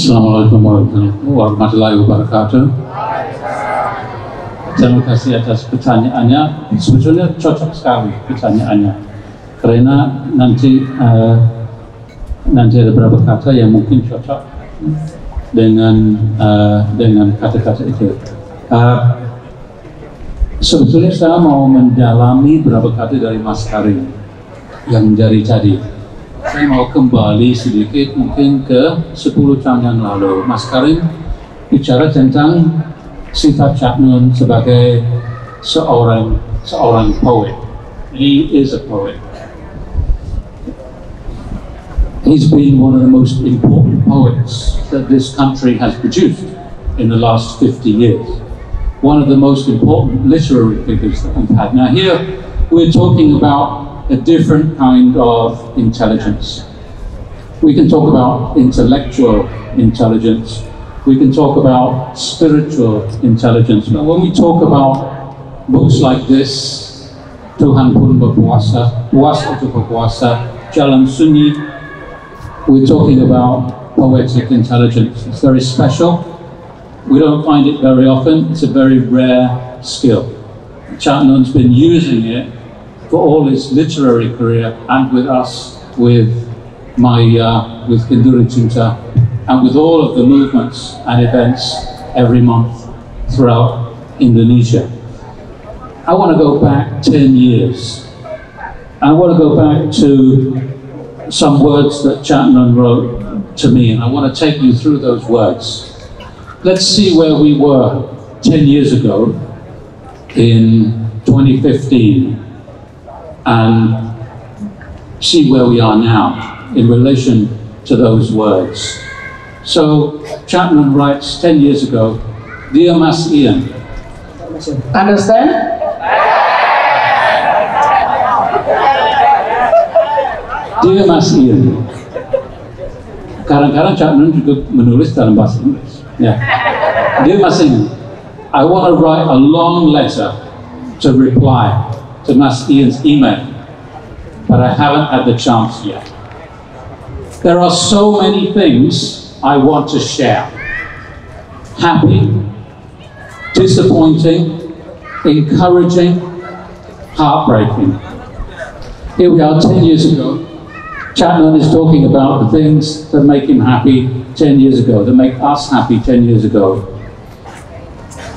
Assalamualaikum warahmatullahi wabarakatuh. Terima kasih atas pertanyaannya. Sebetulnya cocok sekali pertanyaannya, karena nanti ada beberapa kata yang mungkin cocok dengan kata-kata itu. Sebetulnya saya mau mendalami beberapa kata dari Mas Karim yang dari tadi. Saya mau kembali sedikit mungkin ke 10 tahun yang lalu. Mas Karim bicara tentang sifat Cak Nun sebagai seorang poet. He is a poet. He's been one of the most important poets that this country has produced in the last 50 years. One of the most important literary figures that we've had. Now here we're talking about a different kind of intelligence. We can talk about intellectual intelligence. We can talk about spiritual intelligence. But when we talk about books like this, Tuhan pun berpuasa, puasa itu berpuasa, Jalan Sunyi, we're talking about poetic intelligence. It's very special. We don't find it very often. It's a very rare skill. Cak Nun's been using it for all his literary career, and with us, with Maiyah, with Kenduri, Cinta, and with all of the movements and events every month throughout Indonesia. I want to go back 10 years. I want to go back to some words that Cak Nun wrote to me, and I want to take you through those words. Let's see where we were 10 years ago in 2015. And see where we are now in relation to those words. So Cak Nun writes 10 years ago, "Dear Mas Ian." Understand? Dear Mas Ian. Kadang-kadang Cak Nun juga menulis dalam bahasa Inggris. Yeah. Dear Mas Ian, I want to write a long letter to reply to Mas Ian's email, but I haven't had the chance yet. There are so many things I want to share. Happy, disappointing, encouraging, heartbreaking. Here we are 10 years ago. Cak Nun is talking about the things that make him happy 10 years ago, that make us happy 10 years ago.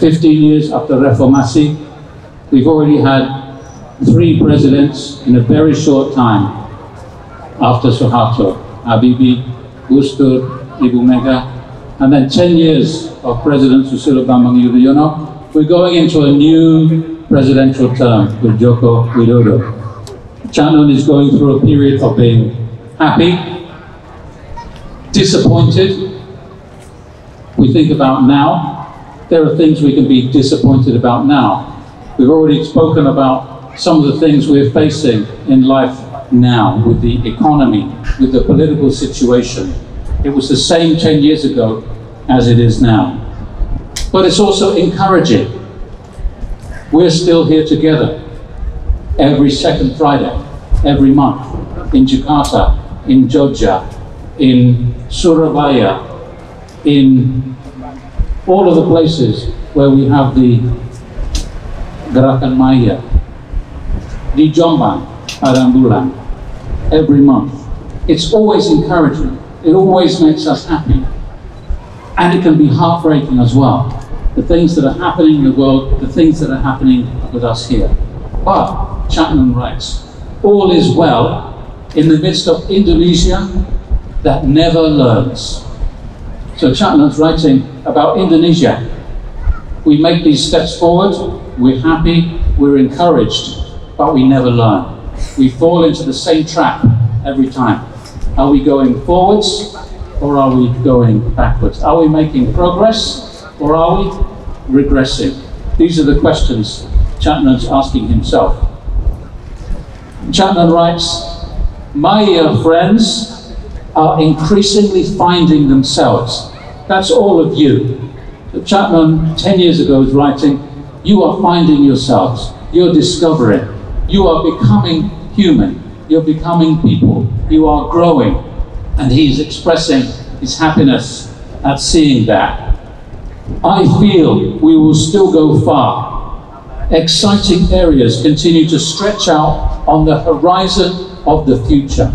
15 years after Reformasi, we've already had 3 presidents in a very short time after Suharto, Habibie, Gus Dur, Ibu Mega, and then 10 years of President Susilo Bambang Yudhoyono. We're going into a new presidential term with Joko Widodo. Cak Nun is going through a period of being happy, disappointed. We think about now. There are things we can be disappointed about now. We've already spoken about some of the things we're facing in life now, with the economy, with the political situation. It was the same 10 years ago as it is now. But it's also encouraging. We're still here together every second Friday, every month, in Jakarta, in Jogja, in Surabaya, in all of the places where we have the Gerakan Maiyah, di Jombang, Padang every month. It's always encouraging. It always makes us happy. And it can be heartbreaking as well. The things that are happening in the world, the things that are happening with us here. But, Cak Nun writes, all is well in the midst of Indonesia that never learns. So Cak Nun's writing about Indonesia. We make these steps forward, we're happy, we're encouraged, but we never learn. We fall into the same trap every time. Are we going forwards or are we going backwards? Are we making progress or are we regressing? These are the questions Cak Nun's asking himself. Cak Nun writes, Maiyah friends are increasingly finding themselves. That's all of you. So Cak Nun 10 years ago was writing, you are finding yourselves, you're discovering, you are becoming human, you're becoming people, you are growing. And he's expressing his happiness at seeing that. I feel we will still go far. Exciting areas continue to stretch out on the horizon of the future.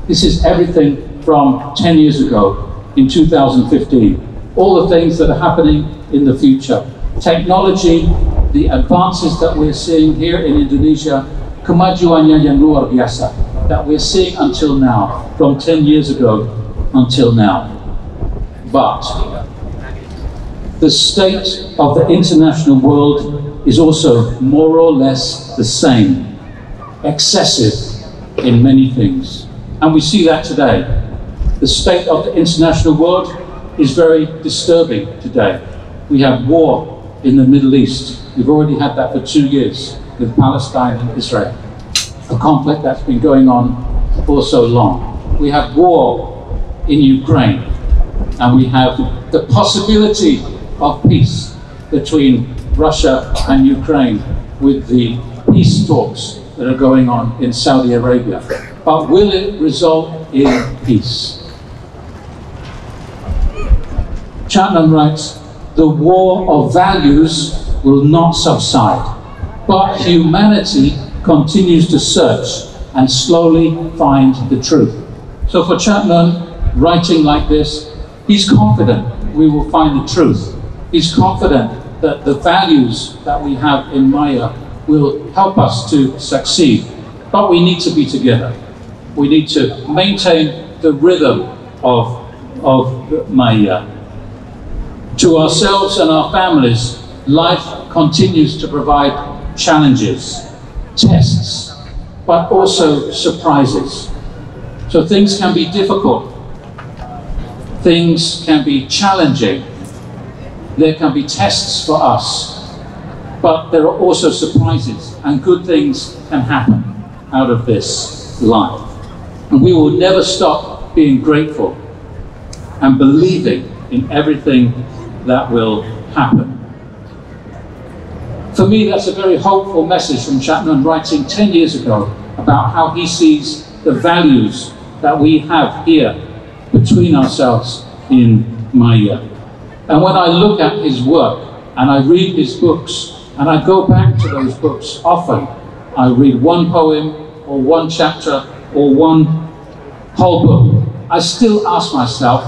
This is everything from 10 years ago in 2015. All the things that are happening in the future. Technology, the advances that we're seeing here in Indonesia, kemajuannya yang luar biasa that we're seeing until now, from 10 years ago until now. But the state of the international world is also more or less the same, excessive in many things. And we see that today. The state of the international world is very disturbing today. We have war in the Middle East. We've already had that for 2 years with Palestine and Israel, a conflict that's been going on for so long. We have war in Ukraine, and we have the possibility of peace between Russia and Ukraine with the peace talks that are going on in Saudi Arabia. But will it result in peace? Chapman writes, the war of values will not subside, but humanity continues to search and slowly find the truth. So for Chapman, writing like this, he's confident we will find the truth. He's confident that the values that we have in Maiyah will help us to succeed. But we need to be together. We need to maintain the rhythm of Maiyah. To ourselves and our families, life continues to provide challenges, tests, but also surprises. So things can be difficult. Things can be challenging. There can be tests for us, but there are also surprises, and good things can happen out of this life. And we will never stop being grateful and believing in everything that will happen. For me, that's a very hopeful message from Chapman, writing 10 years ago about how he sees the values that we have here between ourselves in Maiyah. And when I look at his work and I read his books, and I go back to those books often, I read one poem or one chapter or one whole book, I still ask myself,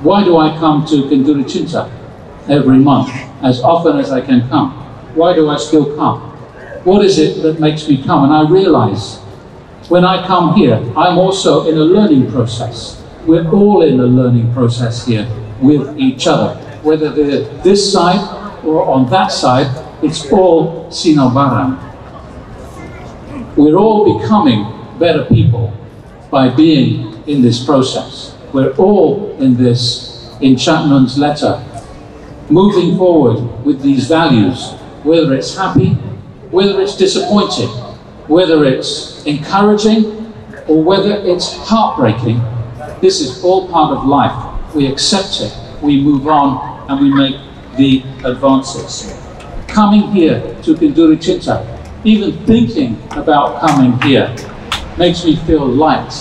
why do I come to Kenduri Cinta every month, as often as I can come? Why do I still come? What is it that makes me come? And I realize when I come here, I'm also in a learning process. We're all in a learning process here with each other. Whether they're this side or on that side, it's all sinobarang. We're all becoming better people by being in this process. We're all in this, in Chapman's letter, moving forward with these values, whether it's happy, whether it's disappointing, whether it's encouraging, or whether it's heartbreaking. This is all part of life. We accept it, we move on, and we make the advances. Coming here to Kenduri Cinta, even thinking about coming here, makes me feel light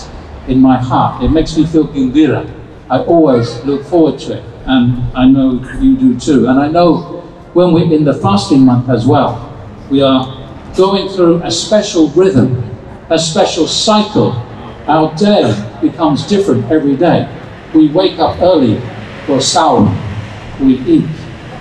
in my heart. It makes me feel gembira. I always look forward to it, and I know you do too. And I know when we're in the fasting month as well, we are going through a special rhythm, a special cycle. Our day becomes different every day. We wake up early for sahur. We eat.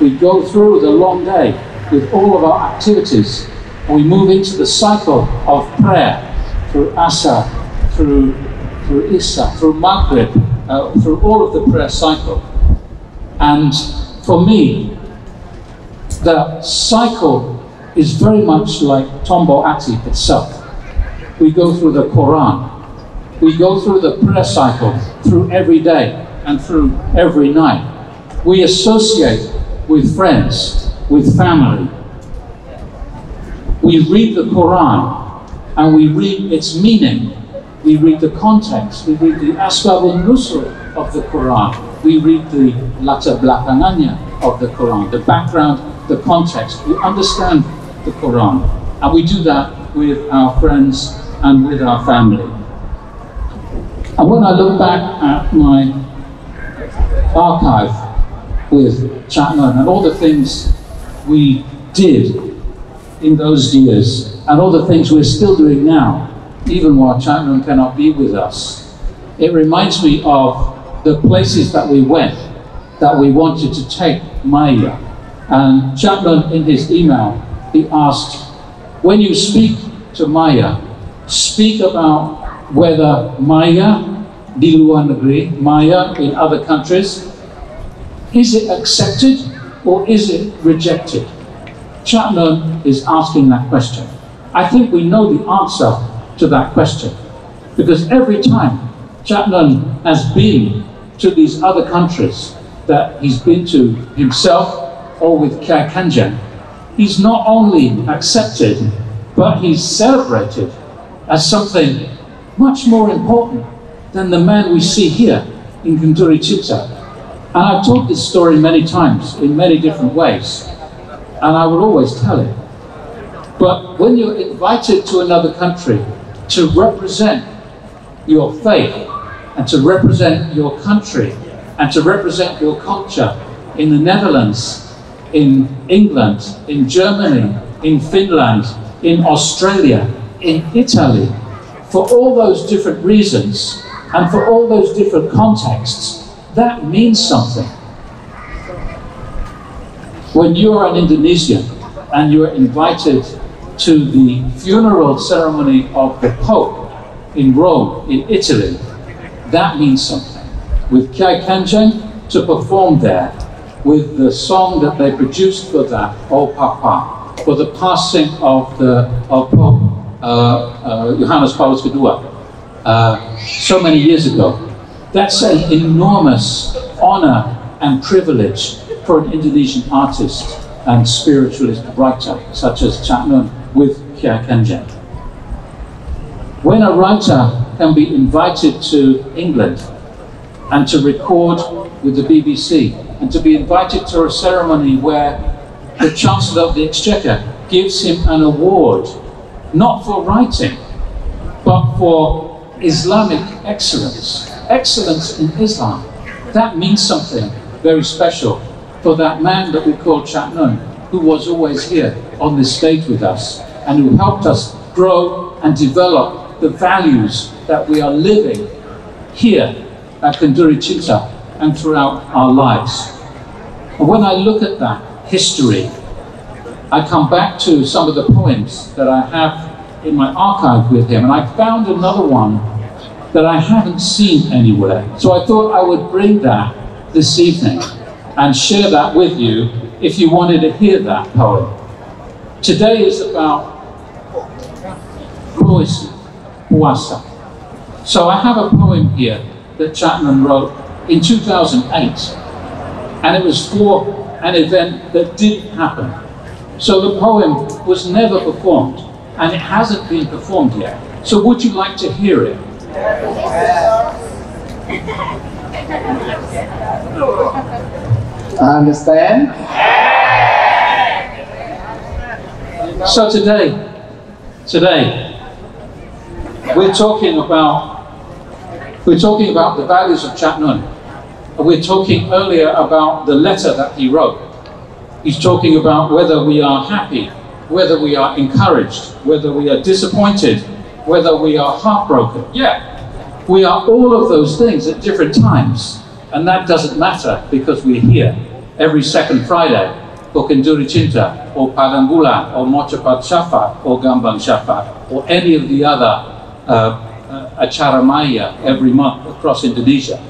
We go through the long day with all of our activities. We move into the cycle of prayer through Asa, through Isa, through Maghrib, through all of the prayer cycle. And for me, the cycle is very much like Tombo Ati itself. We go through the Quran. We go through the prayer cycle through every day and through every night. We associate with friends, with family. We read the Quran and we read its meaning. We read the context. We read the Asbab al-Nuzul of the Quran. We read the latar belakangannya of the Quran, the background, the context. We understand the Quran. And we do that with our friends and with our family. And when I look back at my archive with Chapman and all the things we did in those years and all the things we're still doing now, even while Chapman cannot be with us. It reminds me of the places that we went, that we wanted to take Maiyah. And Chapman, in his email, he asked, when you speak to Maiyah, speak about whether Maiyah di luar negeri, Maiyah in other countries, is it accepted or is it rejected? Chapman is asking that question. I think we know the answer to that question, because every time Chapman has been to these other countries that he's been to himself or with Kiai Kanjeng, he's not only accepted, but he's celebrated as something much more important than the man we see here in Kenduri Cinta. And I've told this story many times in many different ways, and I will always tell it. But when you're invited to another country to represent your faith and to represent your country and to represent your culture in the Netherlands, in England, in Germany, in Finland, in Australia, in Italy, for all those different reasons and for all those different contexts, that means something. When you're an Indonesian and you're invited to the funeral ceremony of the Pope in Rome, in Italy, that means something. With Kiai Kanjeng to perform there with the song that they produced for that, O Papa, for the passing of Pope Johannes Paulus II so many years ago. That's an enormous honor and privilege for an Indonesian artist and spiritualist writer such as Chapman with Kiai Kanjeng. When a writer can be invited to England and to record with the BBC and to be invited to a ceremony where the Chancellor of the Exchequer gives him an award, not for writing, but for Islamic excellence, excellence in Islam, that means something very special for that man that we call Chapman, who was always here on this stage with us and who helped us grow and develop the values that we are living here at Kenduri Cinta and throughout our lives. And when I look at that history, I come back to some of the poems that I have in my archive with him, and I found another one that I haven't seen anywhere. So I thought I would bring that this evening and share that with you if you wanted to hear that poem. Today is about PUISI, PUASA. So I have a poem here that Chapman wrote in 2008, and it was for an event that didn't happen. So the poem was never performed, and it hasn't been performed yet. So would you like to hear it? Understand? So today, we're talking about the values of Chapman. We're talking earlier about the letter that he wrote. He's talking about whether we are happy, whether we are encouraged, whether we are disappointed, whether we are heartbroken. Yeah, we are all of those things at different times. And that doesn't matter because we're here every second Friday for Kenduri Cinta, or Padang Bulan, or Mochapat Syafa, or Gambang Syafa, or any of the other acara Maiyah every month across Indonesia.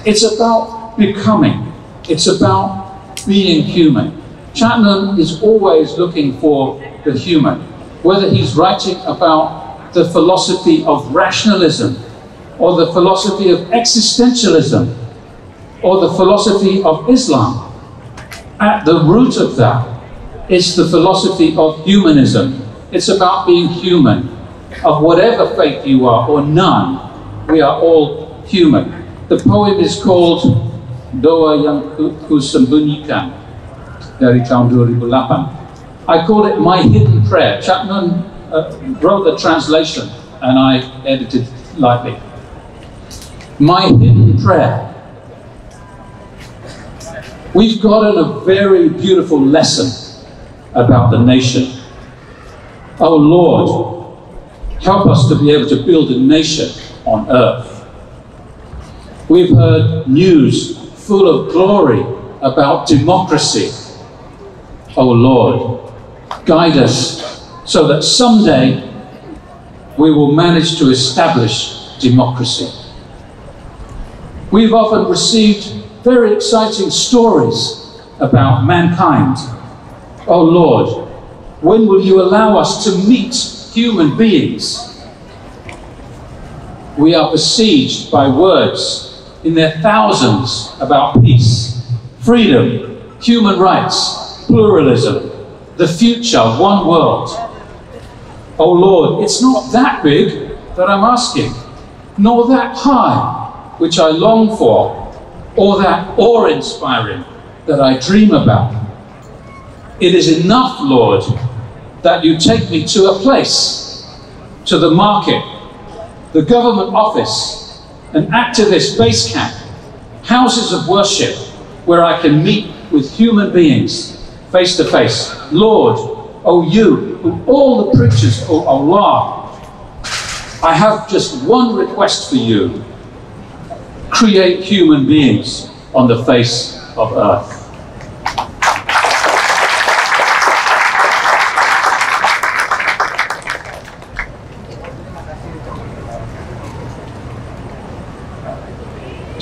It's about becoming. It's about being human. Chapman is always looking for the human. Whether he's writing about the philosophy of rationalism, or the philosophy of existentialism, or the philosophy of Islam, at the root of that is the philosophy of humanism. It's about being human. Of whatever faith you are, or none, we are all human. The poem is called Doa Yang Kusembunyikan dari tahun 2008. I call it My Hidden Prayer. Chapman wrote the translation and I edited lightly. My hidden prayer. We've gotten a very beautiful lesson about the nation. Oh Lord, help us to be able to build a nation on earth. We've heard news full of glory about democracy. Oh Lord, guide us so that someday we will manage to establish democracy. We've often received very exciting stories about mankind. Oh Lord, when will you allow us to meet human beings? We are besieged by words in their thousands about peace, freedom, human rights, pluralism, the future, one world. Oh Lord, it's not that big that I'm asking, nor that high, which I long for, or that awe-inspiring that I dream about. It is enough, Lord, that you take me to a place, to the market, the government office, an activist base camp, houses of worship, where I can meet with human beings face to face. Lord, oh you, who all the preachers, oh Allah, I have just one request for you. Create human beings on the face of earth.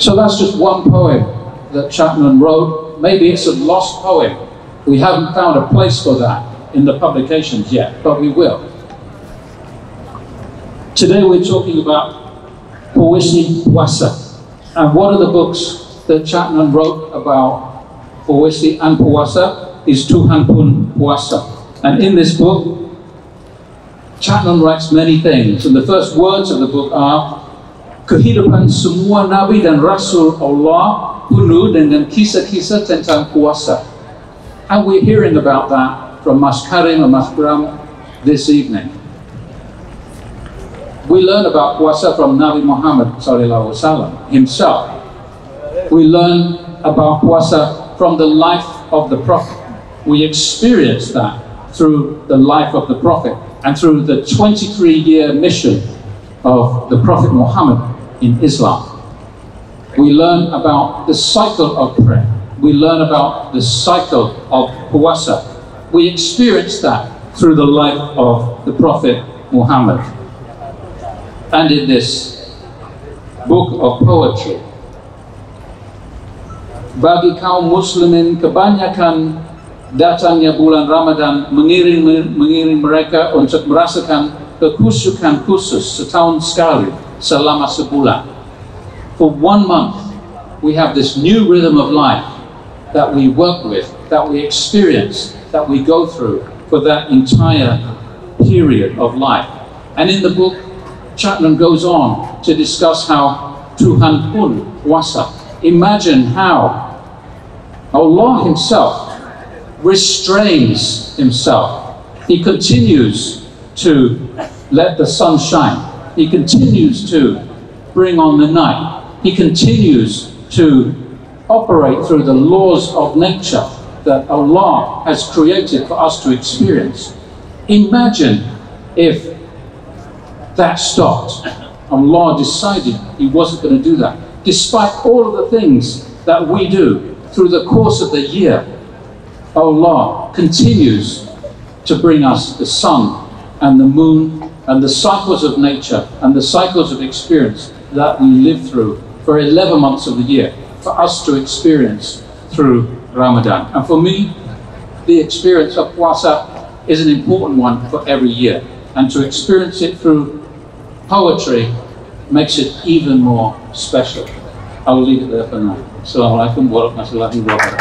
So that's just one poem that Chapman wrote. Maybe it's a lost poem. We haven't found a place for that in the publications yet, but we will. Today we're talking about PUISI, PUASA. And one of the books that Chapman wrote about PUISI and PUASA is Tuhan Pun Puasa. And in this book, Chapman writes many things. And the first words of the book are, kehidupan semua Nabi dan Rasul Allah penuh dengan kisah-kisah tentang puasa. And we're hearing about that from Mas Karim and Mas Bram this evening. We learn about puasa from Nabi Muhammad SAW himself. We learn about puasa from the life of the Prophet. We experience that through the life of the Prophet and through the 23-year mission of the Prophet Muhammad in Islam. We learn about the cycle of prayer. We learn about the cycle of puasa. We experience that through the life of the Prophet Muhammad. And in this book of poetry, bagi kaum muslimin kebanyakan datangnya bulan Ramadan mengiring mereka untuk merasakan kekhusyukan khusus setahun sekali selama sebulan. For 1 month, we have this new rhythm of life that we work with, that we experience, that we go through for that entire period of life. And in the book, Chapman goes on to discuss how Tuhan Pun Puasa. Imagine how Allah himself restrains himself. He continues to let the sun shine. He continues to bring on the night. He continues to operate through the laws of nature that Allah has created for us to experience. Imagine if that stopped. Allah decided He wasn't going to do that. Despite all of the things that we do through the course of the year, Allah continues to bring us the sun and the moon and the cycles of nature and the cycles of experience that we live through for 11 months of the year, for us to experience through Ramadan. And for me, the experience of puasa is an important one for every year. And to experience it through poetry makes it even more special. I will leave it there for now. Assalamualaikum warahmatullahi wabarakatuh.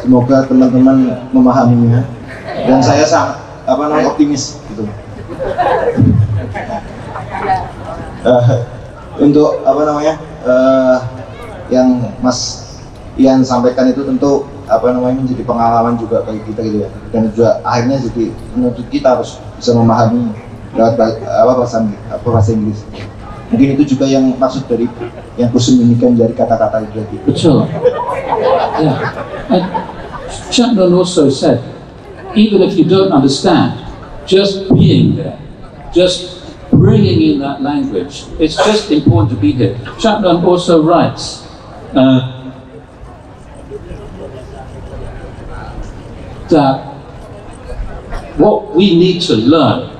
Semoga teman-teman memahaminya dan saya sangat optimis gitu. Untuk yang Mas Ian sampaikan itu tentu menjadi pengalaman juga bagi kita gitu ya, dan juga akhirnya jadi menuntut kita harus bisa memahami lewat bahasa Inggris. Mungkin itu juga yang maksud dari yang kusembunyikan dari kata-kata itu tadi. Betul. Yeah. And Chapman also said, even if you don't understand, just being there, just bringing in that language, it's just important to be here. Chapman also writes, that what we need to learn,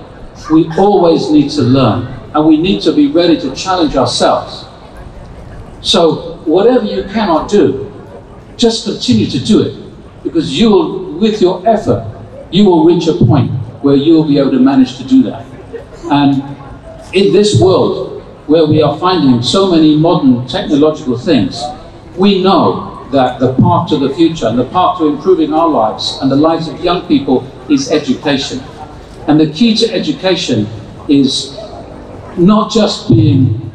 we always need to learn, and we need to be ready to challenge ourselves. So whatever you cannot do, just continue to do it, because you will, with your effort, you will reach a point where you will be able to manage to do that. And in this world where we are finding so many modern technological things, we know that the path to the future and the path to improving our lives and the lives of young people is education. And the key to education is not just being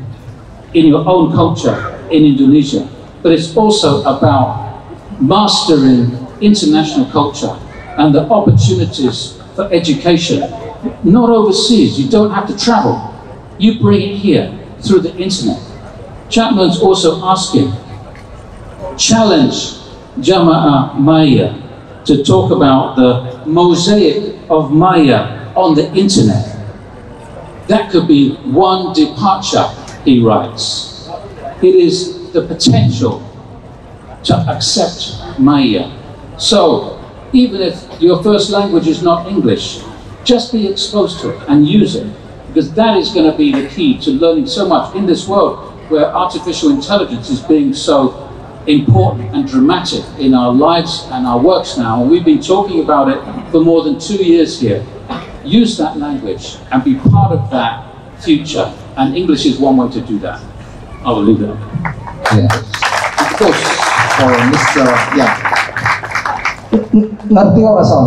in your own culture in Indonesia, but it's also about mastering international culture and the opportunities for education. Not overseas, you don't have to travel. You bring it here through the internet. Chapman's also asking, challenge Jamaah Maiyah to talk about the mosaic of Maiyah on the internet. That could be one departure, he writes. It is the potential to accept Maiyah. So, even if your first language is not English, just be exposed to it and use it, because that is going to be the key to learning so much in this world where artificial intelligence is being so important and dramatic in our lives and our works now. We've been talking about it for more than 2 years here. Use that language and be part of that future, and English is one way to do that. I will leave it up. Yeah. Of course, for Mr. Yeah. Ngerti kok Mas Om?